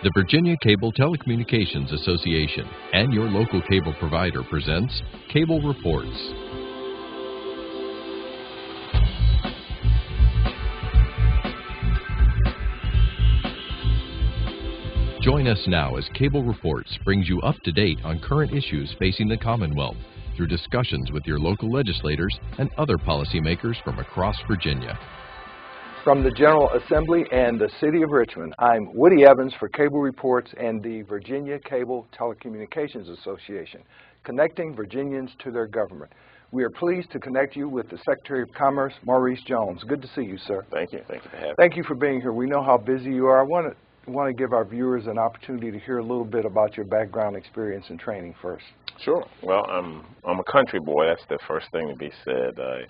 The Virginia Cable Telecommunications Association and your local cable provider presents Cable Reports. Join us now as Cable Reports brings you up to date on current issues facing the Commonwealth through discussions with your local legislators and other policymakers from across Virginia. From the General Assembly and the City of Richmond, I'm Woody Evans for Cable Reports and the Virginia Cable Telecommunications Association, connecting Virginians to their government. We are pleased to connect you with the Secretary of Commerce, Maurice Jones. Good to see you, sir. Thank you. Thank you for having me. Thank you for being here. We know how busy you are. I want to give our viewers an opportunity to hear a little bit about your background, experience, and training first. Sure. Well, I'm a country boy. That's the first thing to be said. I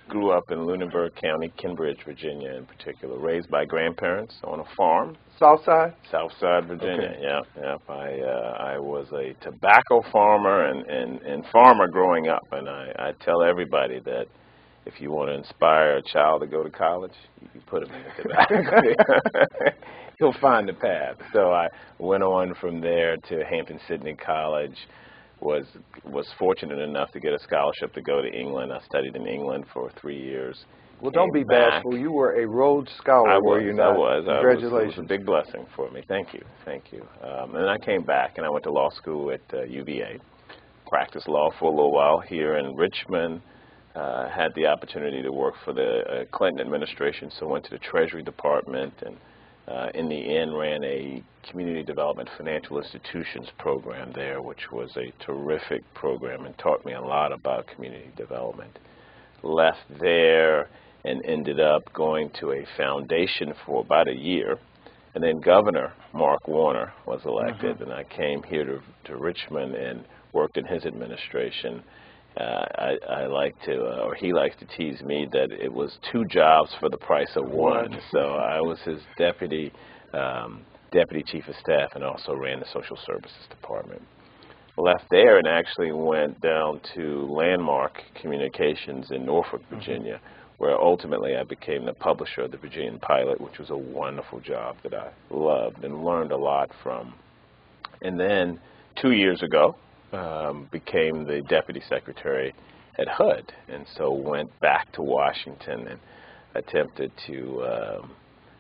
grew up in Lunenburg County, Kinbridge, Virginia in particular, raised by grandparents on a farm. Southside? Southside Virginia, okay. Yeah. I was a tobacco farmer and farmer growing up, and I tell everybody that if you want to inspire a child to go to college, you can put him in the tobacco. He'll find the path. So I went on from there to Hampton-Sydney College. Was fortunate enough to get a scholarship to go to England. I studied in England for 3 years. Well, don't be bashful. You were a Rhodes Scholar, were you not? I was. Congratulations. It was a big blessing for me. Thank you. And I came back and I went to law school at UVA. Practiced law for a little while here in Richmond. Had the opportunity to work for the Clinton administration, so went to the Treasury Department and in the end ran a community development financial institutions program there, which was a terrific program and taught me a lot about community development. Left there and ended up going to a foundation for about a year, and then Governor Mark Warner was elected, and I came here to Richmond and worked in his administration. I like to, or he likes to tease me that it was 2 jobs for the price of 1. So I was his deputy chief of staff and also ran the social services department. Left there and actually went down to Landmark Communications in Norfolk, Virginia, where ultimately I became the publisher of the Virginian Pilot, which was a wonderful job that I loved and learned a lot from. And then 2 years ago, became the deputy secretary at HUD, and so went back to Washington and attempted to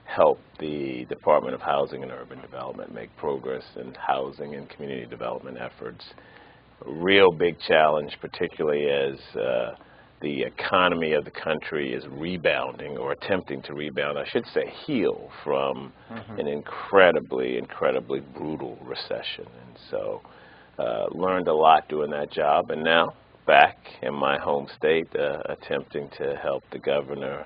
help the Department of Housing and Urban Development make progress in housing and community development efforts. A real big challenge, particularly as the economy of the country is rebounding or attempting to rebound, I should say heal from an incredibly brutal recession. And so learned a lot doing that job, and now back in my home state attempting to help the governor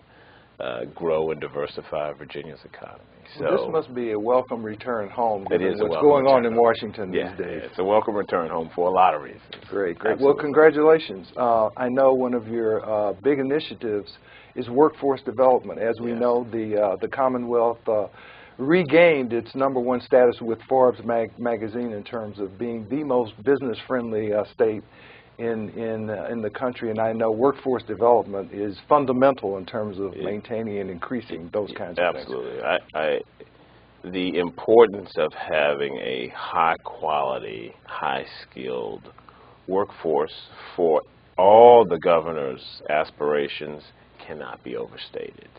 grow and diversify Virginia's economy. So well, this must be a welcome return home, it is what's going on in Washington these days. Yeah, it's a welcome return home for a lot of reasons. Great. Absolutely. Well, congratulations. I know one of your big initiatives is workforce development. As we know, the Commonwealth regained its #1 status with Forbes magazine in terms of being the most business-friendly state in the country, and I know workforce development is fundamental in terms of maintaining and increasing those kinds of things. Absolutely. The importance of having a high-quality, high-skilled workforce for all the governor's aspirations cannot be overstated.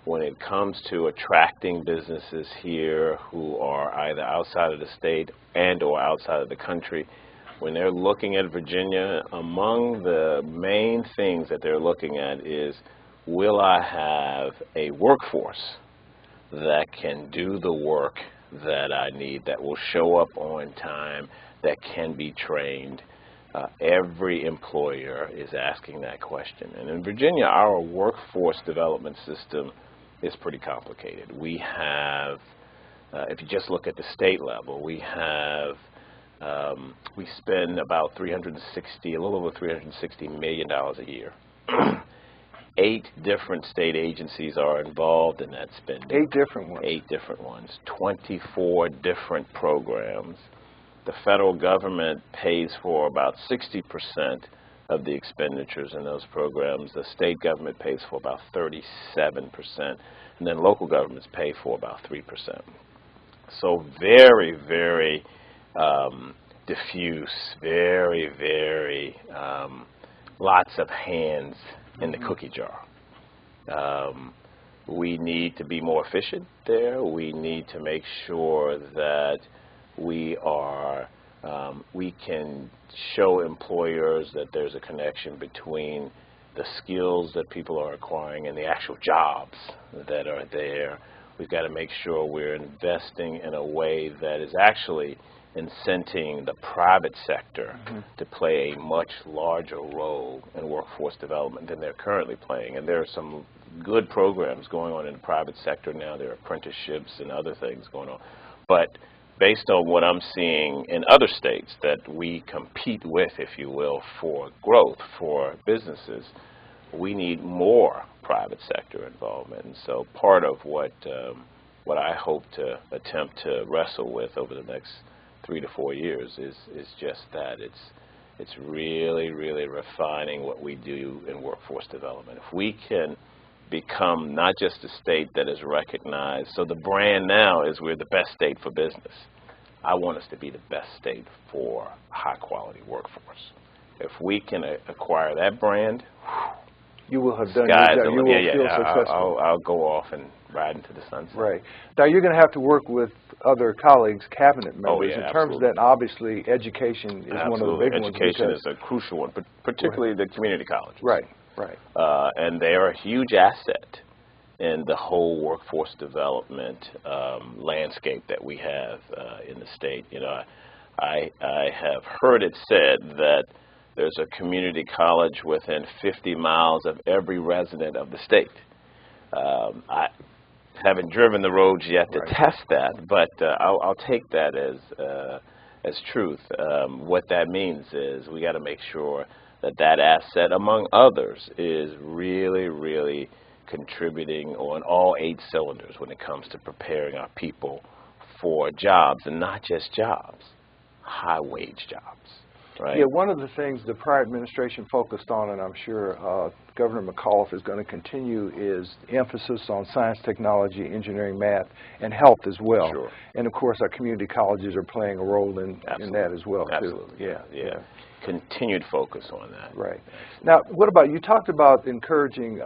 When it comes to attracting businesses here who are either outside of the state and or outside of the country, when they're looking at Virginia, among the main things that they're looking at is, will I have a workforce that can do the work that I need, that will show up on time, that can be trained? Every employer is asking that question. And in Virginia, our workforce development system is pretty complicated. We have, if you just look at the state level, we spend about a little over $360 million a year. 8 different state agencies are involved in that spending. 8 different ones. 8 different ones. 24 different programs. The federal government pays for about 60% of the expenditures in those programs. The state government pays for about 37%, and then local governments pay for about 3%. So very, very diffuse, very, very lots of hands in the cookie jar. We need to be more efficient there. We need to make sure that we can show employers that there's a connection between the skills that people are acquiring and the actual jobs that are there. We've got to make sure we're investing in a way that is actually incenting the private sector to play a much larger role in workforce development than they're currently playing. And there are some good programs going on in the private sector now. There are apprenticeships and other things going on. But based on what I'm seeing in other states that we compete with, if you will, for growth, for businesses, we need more private sector involvement. And so part of what I hope to attempt to wrestle with over the next 3 to 4 years is just that. It's really, really refining what we do in workforce development. If we can become not just a state that is recognized, so the brand now is we're the best state for business. I want us to be the best state for high-quality workforce. If we can acquire that brand, you will have done your job. You will feel successful. I'll go off and ride into the sunset. Right. Now, you're going to have to work with other colleagues, cabinet members, in terms of that. Obviously, education is one of the big ones. Education is a crucial one, but particularly the community colleges. Right, right. And they are a huge asset in the whole workforce development landscape that we have in the state. You know, I have heard it said that there's a community college within 50 miles of every resident of the state. I haven't driven the roads yet to test that, but I'll take that as truth. What that means is we got to make sure that that asset, among others, is really, really contributing on all 8 cylinders when it comes to preparing our people for jobs, and not just jobs, high-wage jobs. Right. Yeah, one of the things the prior administration focused on, and I'm sure Governor McAuliffe is going to continue, is emphasis on science, technology, engineering, math, and health as well. Sure. And of course, our community colleges are playing a role in that as well, Absolutely. too. Yeah. Continued focus on that. Right. Now, what about, you talked about encouraging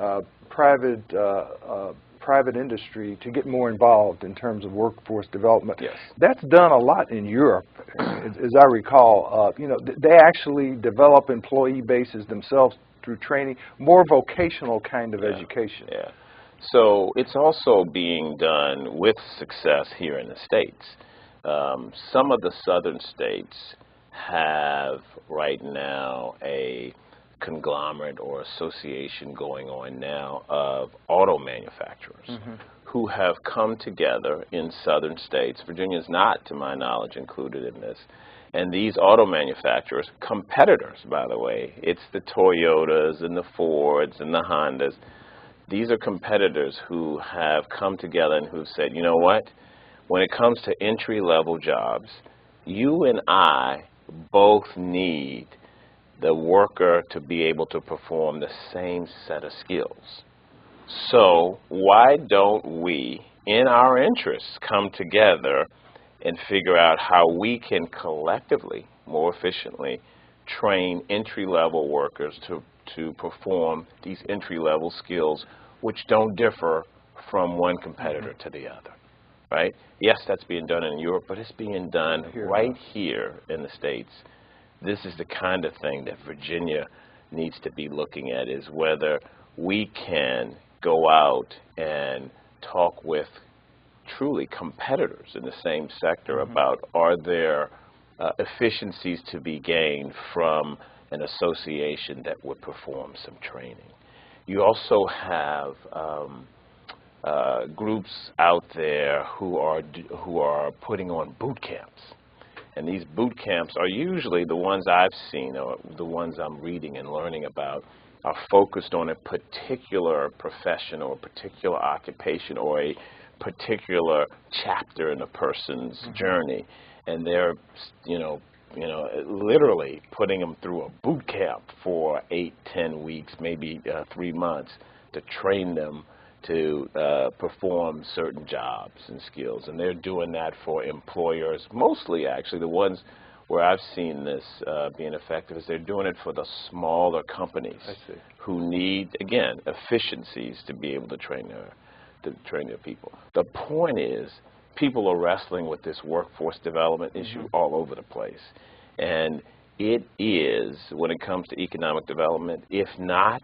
private industry to get more involved in terms of workforce development. Yes. That's done a lot in Europe, as I recall. You know, they actually develop employee bases themselves through training, more vocational kind of education. Yeah. So it's also being done with success here in the States. Some of the southern states have right now a conglomerate or association going on now of auto manufacturers who have come together in southern states. Virginia is not, to my knowledge, included in this. And these auto manufacturers, competitors, by the way, it's the Toyotas and the Fords and the Hondas. These are competitors who have come together and who've said, you know what, when it comes to entry-level jobs, you and I both need the worker to be able to perform the same set of skills. So why don't we, in our interests, come together and figure out how we can collectively, more efficiently, train entry-level workers to perform these entry-level skills, which don't differ from one competitor to the other, right? Yes, that's being done in Europe, but it's being done right here in the States. This is the kind of thing that Virginia needs to be looking at, is whether we can go out and talk with truly competitors in the same sector about, are there efficiencies to be gained from an association that would perform some training. You also have groups out there who are putting on boot camps. And these boot camps are usually the ones I've seen, or the ones I'm reading and learning about, are focused on a particular profession or a particular occupation or a particular chapter in a person's journey. And they're, literally putting them through a boot camp for 8, 10 weeks, maybe 3 months, to train them to perform certain jobs and skills. And they're doing that for employers, mostly actually the ones where I've seen this being effective is they're doing it for the smaller companies who need, again, efficiencies to be able to train their people. The point is, people are wrestling with this workforce development issue all over the place. And it is, when it comes to economic development, if not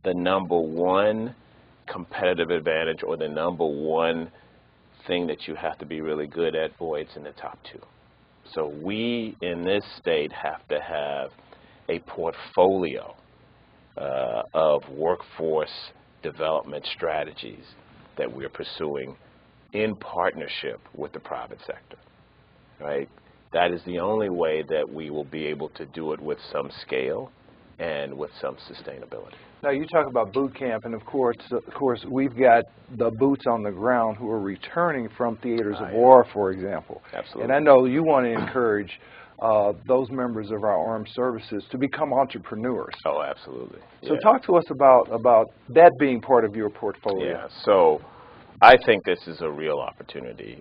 the #1 competitive advantage or the #1 thing that you have to be really good at, boy, it's in the top 2. So we in this state have to have a portfolio of workforce development strategies that we're pursuing in partnership with the private sector, right? That is the only way that we will be able to do it with some scale and with some sustainability. Now, you talk about boot camp, and of course, we've got the boots on the ground who are returning from theaters of war, for example. Absolutely. And I know you want to encourage those members of our armed services to become entrepreneurs. Oh, absolutely. So talk to us about that being part of your portfolio. Yeah, so I think this is a real opportunity,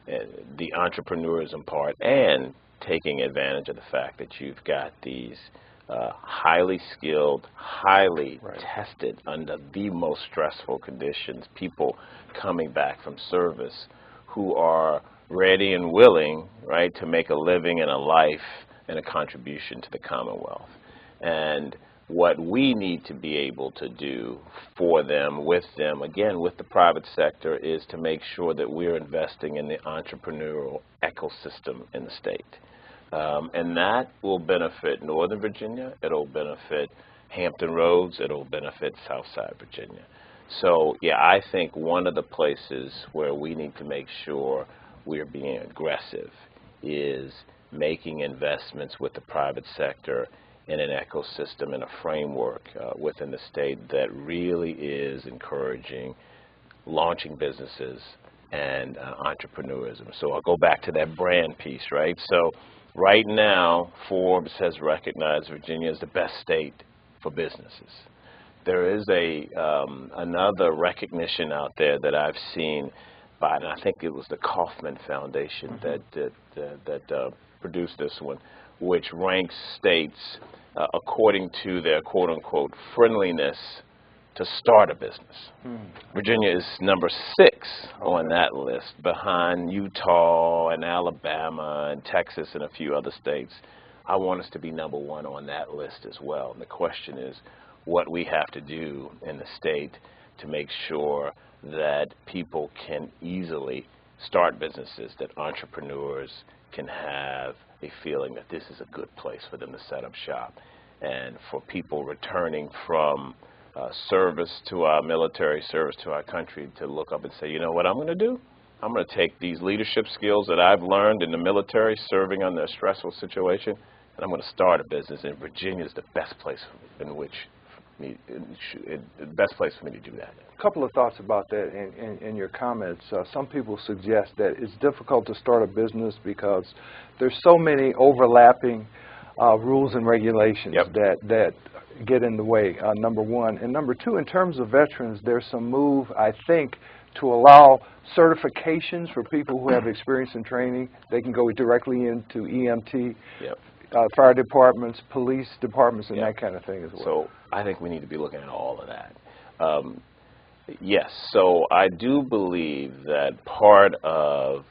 the entrepreneurism part, and taking advantage of the fact that you've got these highly skilled, highly tested under the most stressful conditions, people coming back from service who are ready and willing, right, to make a living and a life and a contribution to the Commonwealth. And what we need to be able to do for them, with them, again, with the private sector, is to make sure that we're investing in the entrepreneurial ecosystem in the state. And that will benefit Northern Virginia, it'll benefit Hampton Roads, it'll benefit Southside Virginia. So, yeah, I think one of the places where we need to make sure we're being aggressive is making investments with the private sector in an ecosystem and a framework within the state that really is encouraging launching businesses and entrepreneurism. So I'll go back to that brand piece, right? So right now, Forbes has recognized Virginia as the best state for businesses. There is another recognition out there that I've seen by, and I think it was the Kauffman Foundation that produced this one, which ranks states according to their quote-unquote friendliness to start a business. Virginia is number 6 on that list, behind Utah and Alabama and Texas and a few other states. I want us to be number 1 on that list as well. And the question is what we have to do in the state to make sure that people can easily start businesses, that entrepreneurs can have a feeling that this is a good place for them to set up shop. And for people returning from service to our military, service to our country, to look up and say, you know what I'm going to do? I'm going to take these leadership skills that I've learned in the military, serving under a stressful situation, and I'm going to start a business. And Virginia is the best place for me to do that. A couple of thoughts about that in your comments. Some people suggest that it's difficult to start a business because there's so many overlapping rules and regulations that get in the way, number one. And number two, in terms of veterans, there's some move, I think, to allow certifications for people who have experience in training. They can go directly into EMT, fire departments, police departments, and that kind of thing as well. So I think we need to be looking at all of that. Yes, so I do believe that part of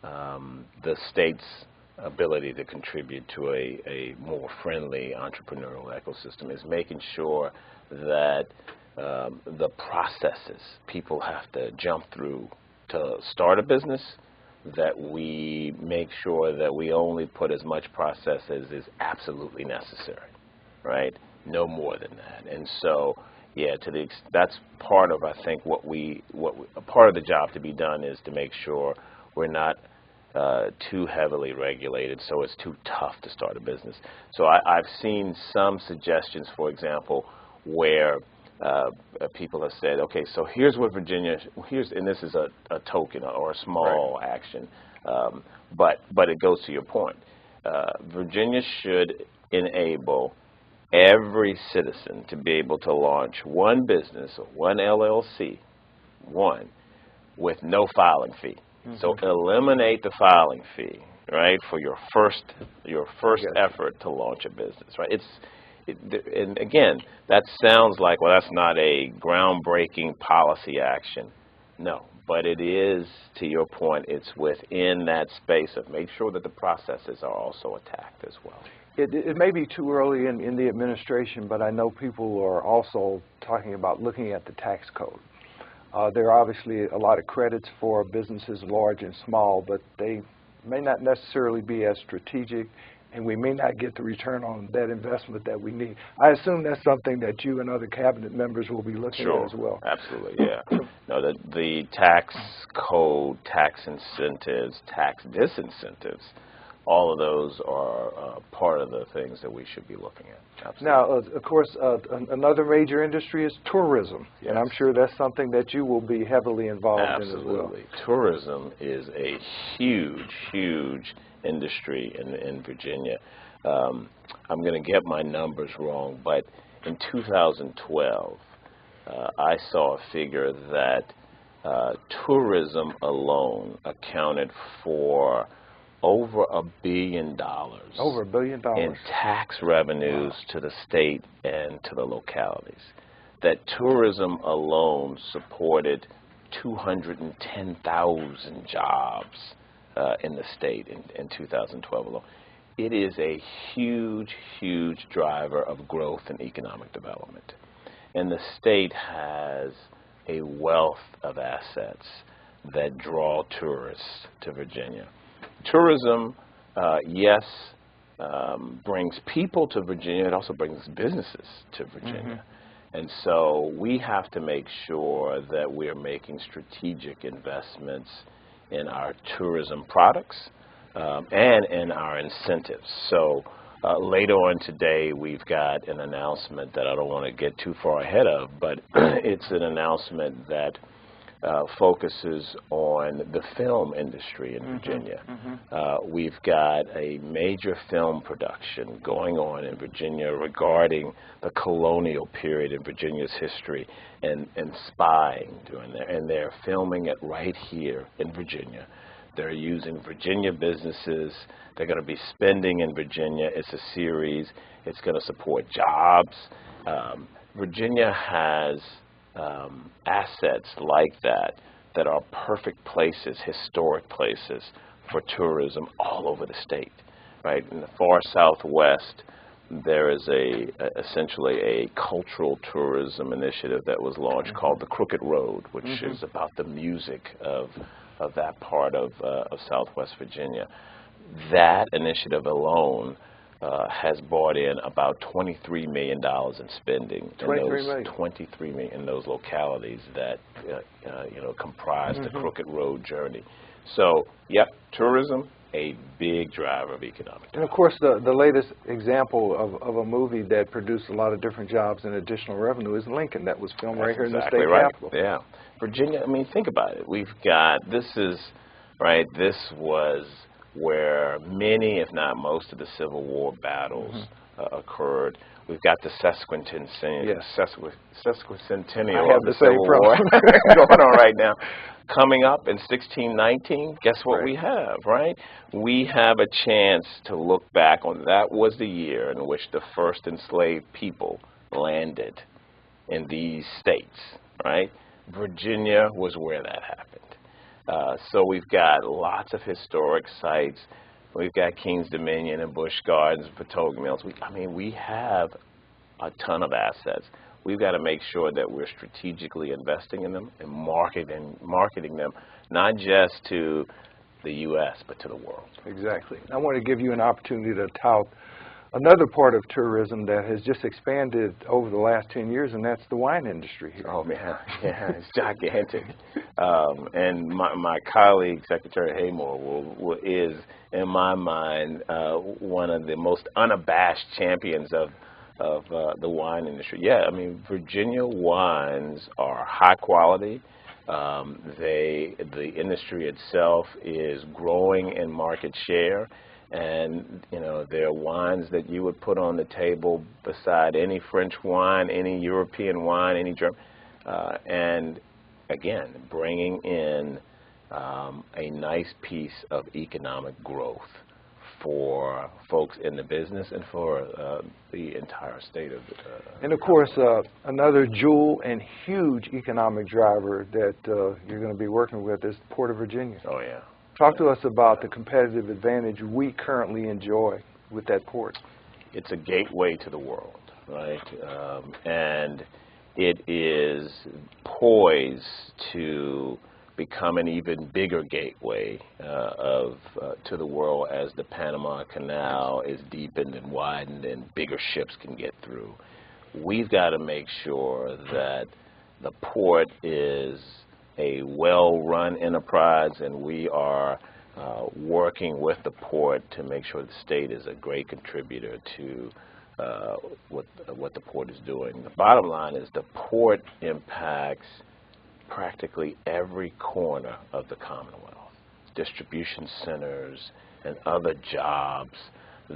the state's ability to contribute to a more friendly entrepreneurial ecosystem is making sure that the processes people have to jump through to start a business, that we make sure that we only put as much process as is absolutely necessary, right? No more than that. And so, yeah, that's part of, I think, part of the job to be done is to make sure we're not too heavily regulated, so it's too tough to start a business. So I've seen some suggestions, for example, where people have said, okay, so here's what Virginia, and this is a token or a small action, but it goes to your point. Virginia should enable every citizen to be able to launch one business or one LLC one, with no filing fee. So eliminate the filing fee, right, for your first effort to launch a business, right? And again, that sounds like, well, that's not a groundbreaking policy action. No, but it is, to your point, it's within that space of make sure that the processes are also attacked as well. It may be too early in the administration, but I know people are also talking about looking at the tax code. There are obviously a lot of credits for businesses large and small, but they may not necessarily be as strategic, and we may not get the return on that investment that we need. I assume that's something that you and other cabinet members will be looking at as well. Absolutely, yeah. No, the tax code, tax incentives, tax disincentives, all of those are part of the things that we should be looking at. Absolutely. Now, of course, another major industry is tourism, and I'm sure that's something that you will be heavily involved in as well. Absolutely. Tourism is a huge, huge industry in Virginia. I'm going to get my numbers wrong, but in 2012, I saw a figure that tourism alone accounted for over $1 billion. Over $1 billion in tax revenues to the state and to the localities. That tourism alone supported 210,000 jobs in the state in 2012 alone. It is a huge, huge driver of growth and economic development. And the state has a wealth of assets that draw tourists to Virginia. Tourism, yes, brings people to Virginia. It also brings businesses to Virginia. And so we have to make sure that we are making strategic investments in our tourism products and in our incentives. So later on today, we've got an announcement that I don't want to get too far ahead of, but it's an announcement that focuses on the film industry in Virginia. We've got a major film production going on in Virginia regarding the colonial period in Virginia's history and spying during there. And they're filming it right here in Virginia. They're using Virginia businesses. They're going to be spending in Virginia. It's a series. It's going to support jobs. Virginia has assets like that are perfect places, historic places for tourism all over the state, right? In the far southwest, there is essentially a cultural tourism initiative that was launched called the Crooked Road, which is about the music of that part of southwest Virginia. That initiative alone has brought in about $23 million in spending in those localities that comprise the Crooked Road journey. So, yep, tourism, a big driver of economic development. And of course, the latest example of a movie that produced a lot of different jobs and additional revenue is Lincoln, that was filmed right here in the state capital. Yeah, Virginia. I mean, think about it. We've got this was where many, if not most, of the Civil War battles occurred. We've got the sesquicentennial of the Civil War going on right now. Coming up in 1619, guess what we have, right? We have a chance to look back on that was the year in which the first enslaved people landed in these states, right? Virginia was where that happened. So we've got lots of historic sites. We've got King's Dominion and Busch Gardens, Potomac Mills. We have a ton of assets. We've got to make sure that we're strategically investing in them and marketing them, not just to the U.S., but to the world. Exactly. I want to give you an opportunity to tout another part of tourism that has just expanded over the last 10 years, and that's the wine industry here. Oh, man. Yeah, it's gigantic. And my colleague, Secretary Haymore, is, in my mind, one of the most unabashed champions of the wine industry. Yeah, Virginia wines are high quality. The industry itself is growing in market share. And, there are wines that you would put on the table beside any French wine, any European wine, any German. And again, bringing in a nice piece of economic growth for folks in the business and for the entire state of and of course, another jewel and huge economic driver that you're going to be working with is the Port of Virginia. Oh, yeah. Talk to us about the competitive advantage we currently enjoy with that port. It's a gateway to the world, right? And it is poised to become an even bigger gateway to the world as the Panama Canal is deepened and widened and bigger ships can get through. We've got to make sure that the port is a well-run enterprise, and we are working with the port to make sure the state is a great contributor to what the port is doing. The bottom line is the port impacts practically every corner of the Commonwealth. Distribution centers and other jobs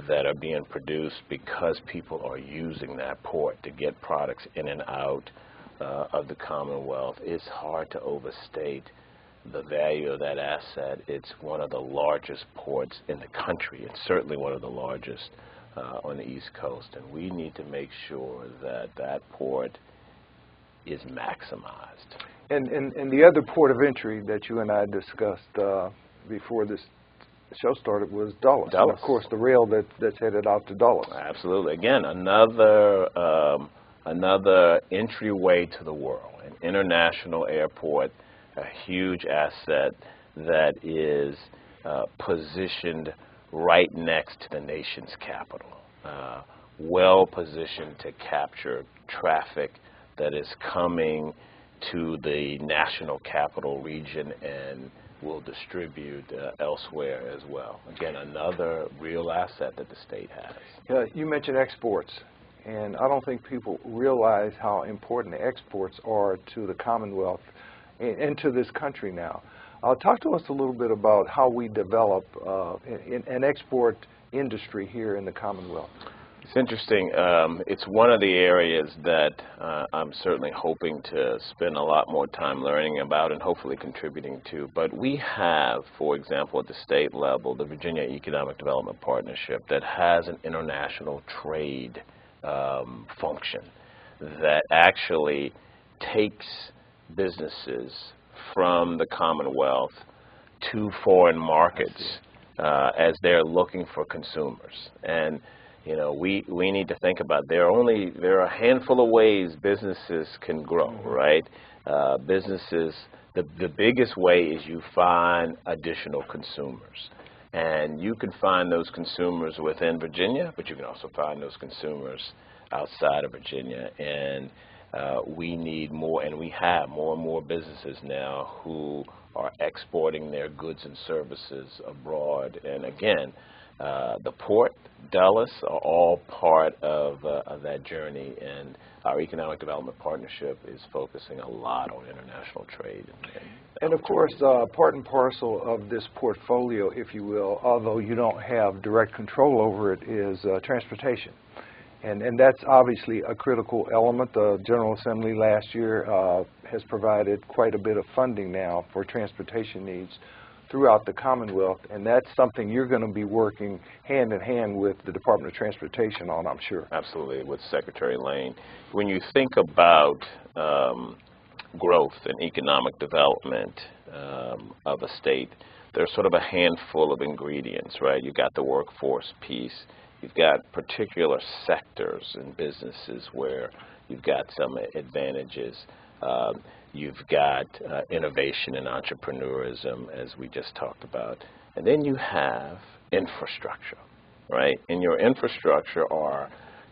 that are being produced because people are using that port to get products in and out of the Commonwealth. It's hard to overstate the value of that asset. It's one of the largest ports in the country, and certainly one of the largest on the East Coast, and we need to make sure that that port is maximized. And the other port of entry that you and I discussed before this show started was Dulles. Dulles. And of course, the rail that's headed out to Dulles. Absolutely. Again, another entryway to the world, an international airport, a huge asset that is positioned right next to the nation's capital, well positioned to capture traffic that is coming to the national capital region and will distribute elsewhere as well. Again, another real asset that the state has. You mentioned exports, and I don't think people realize how important the exports are to the Commonwealth and to this country now. Talk to us a little bit about how we develop an export industry here in the Commonwealth. It's interesting. It's one of the areas that I'm certainly hoping to spend a lot more time learning about and hopefully contributing to. But we have, for example, at the state level, the Virginia Economic Development Partnership that has an international trade function that actually takes businesses from the Commonwealth to foreign markets as they're looking for consumers. And you know, we need to think about there are a handful of ways businesses can grow, right? Businesses, the biggest way is you find additional consumers. And you can find those consumers within Virginia, but you can also find those consumers outside of Virginia. And we need more, and we have more and more businesses now who are exporting their goods and services abroad. And again, the port, Dulles, are all part of that journey, and our Economic Development Partnership is focusing a lot on international trade. And of course, part and parcel of this portfolio, if you will, although you don't have direct control over it, is transportation. And that's obviously a critical element. The General Assembly last year has provided quite a bit of funding now for transportation needs throughout the Commonwealth, and that's something you're going to be working hand in hand with the Department of Transportation on, I'm sure. Absolutely, with Secretary Lane. When you think about growth and economic development of a state, there's sort of a handful of ingredients, right? You've got the workforce piece. You've got particular sectors and businesses where you've got some advantages. You've got innovation and entrepreneurism, as we just talked about. And then you have infrastructure, right? And your infrastructure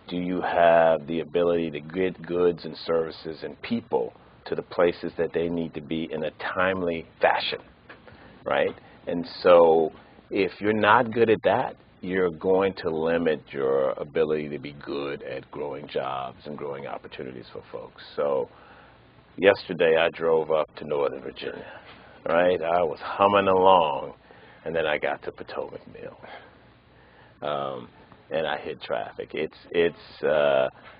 do you have the ability to get goods and services and people to the places that they need to be in a timely fashion, right? And so if you're not good at that, you're going to limit your ability to be good at growing jobs and growing opportunities for folks. So yesterday I drove up to Northern Virginia, right? I was humming along, and then I got to Potomac Mill. and I hit traffic.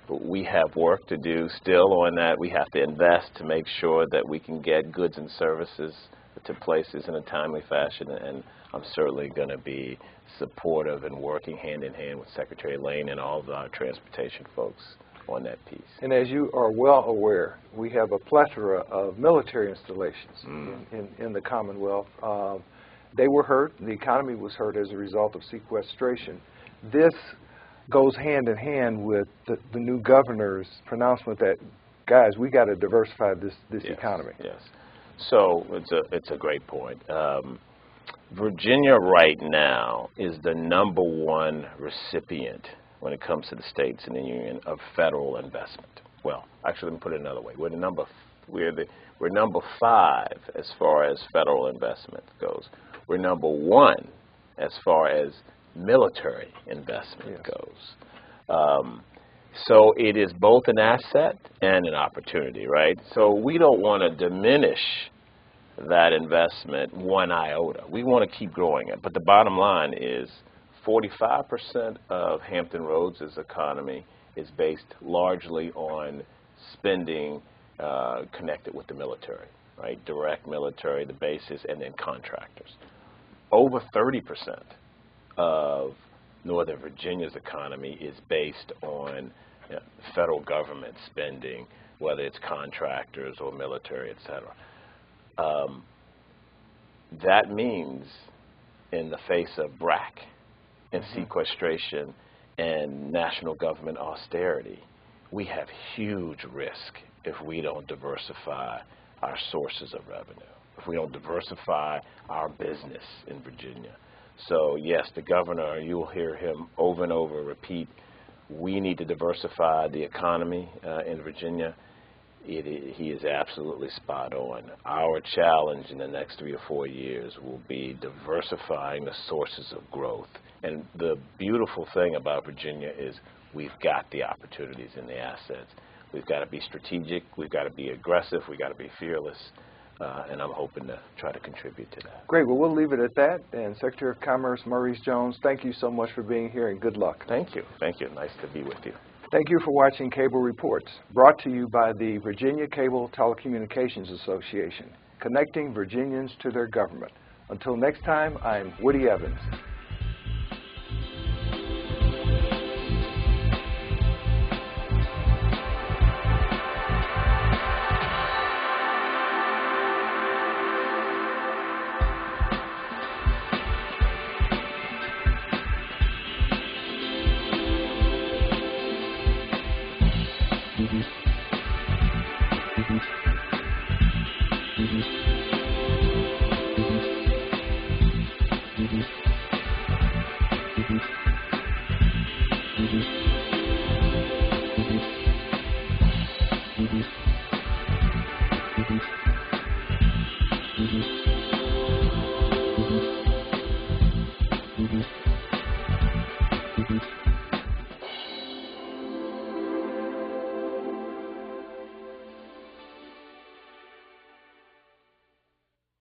We have work to do still on that. We have to invest to make sure that we can get goods and services to places in a timely fashion, and I'm certainly going to be supportive and working hand in hand with Secretary Lane and all of our transportation folks on that piece. And as you are well aware, we have a plethora of military installations in the Commonwealth. They were hurt. The economy was hurt as a result of sequestration. This goes hand in hand with the new governor's pronouncement that, guys, we got to diversify this economy. Yes. So it's a great point. Virginia right now is the #1 recipient when it comes to the states in the union of federal investment. Well, actually, let me put it another way. We're number 5 as far as federal investment goes. We're #1 as far as military investment goes. So it is both an asset and an opportunity, right? So we don't want to diminish that investment one iota. We want to keep growing it. But the bottom line is 45% of Hampton Roads' economy is based largely on spending connected with the military, right? Direct military, the bases, and then contractors. Over 30% of Northern Virginia's economy is based on federal government spending, whether it's contractors or military, et cetera. That means in the face of BRAC and sequestration and national government austerity, we have huge risk if we don't diversify our sources of revenue, if we don't diversify our business in Virginia. So yes, the governor, you'll hear him over and over repeat, we need to diversify the economy in Virginia. He is absolutely spot on. Our challenge in the next 3 or 4 years will be diversifying the sources of growth. And the beautiful thing about Virginia is we've got the opportunities and the assets. We've got to be strategic. We've got to be aggressive. We've got to be fearless. And I'm hoping to try to contribute to that. Great. Well, we'll leave it at that. And Secretary of Commerce Maurice Jones, thank you so much for being here, and good luck. Thank you. Thank you. Nice to be with you. Thank you for watching Cable Reports, brought to you by the Virginia Cable Telecommunications Association, connecting Virginians to their government. Until next time, I'm Woody Evans. Mm-hmm.